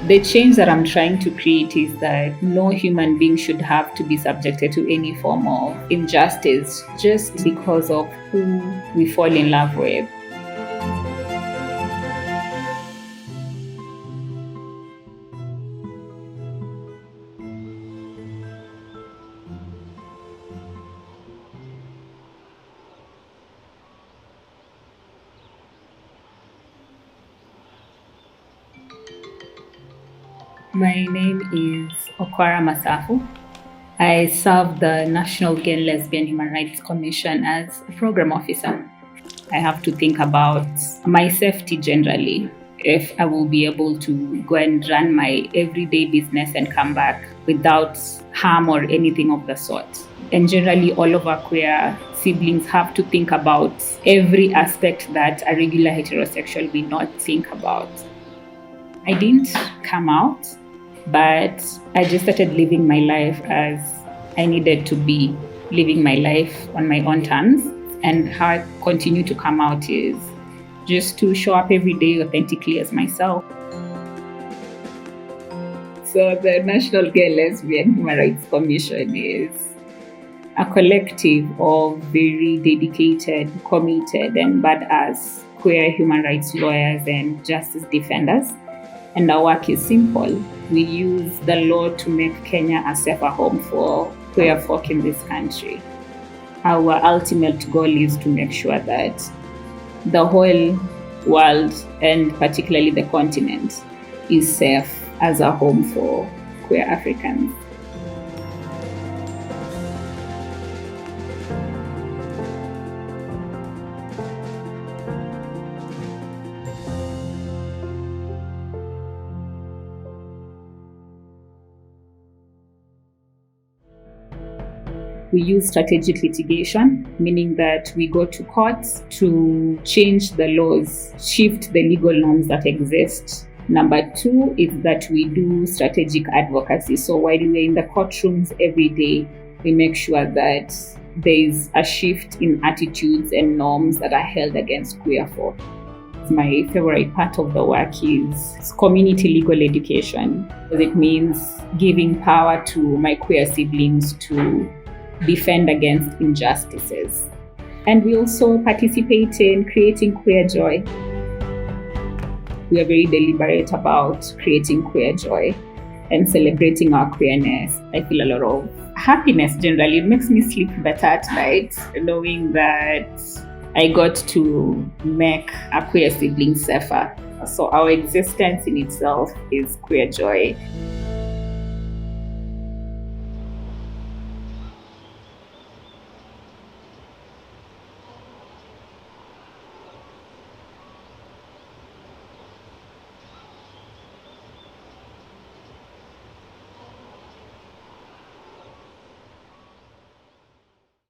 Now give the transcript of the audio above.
The change that I'm trying to create is that no human being should have to be subjected to any form of injustice just because of who we fall in love with. My name is Okwara Masafu. I serve the National Gay and Lesbian Human Rights Commission as a program officer. I have to think about my safety generally, if I will be able to go and run my everyday business and come back without harm or anything of the sort. And generally, all of our queer siblings have to think about every aspect that a regular heterosexual will not think about. I didn't come out, but I just started living my life as I needed to be, living my life on my own terms. And how I continue to come out is just to show up every day authentically as myself. So the National Gay and Lesbian Human Rights Commission is a collective of very dedicated, committed, and badass queer human rights lawyers and justice defenders. And our work is simple. We use the law to make Kenya a safer home for queer folk in this country. Our ultimate goal is to make sure that the whole world, and particularly the continent, is safe as a home for queer Africans. We use strategic litigation, meaning that we go to courts to change the laws, shift the legal norms that exist. Number two is that we do strategic advocacy. So while we're in the courtrooms every day, we make sure that there is a shift in attitudes and norms that are held against queer folk. My favorite part of the work is community legal education. It means giving power to my queer siblings to defend against injustices. And we also participate in creating queer joy. We are very deliberate about creating queer joy and celebrating our queerness. I feel a lot of happiness generally. It makes me sleep better at night, knowing that I got to make a queer sibling safer. So our existence in itself is queer joy.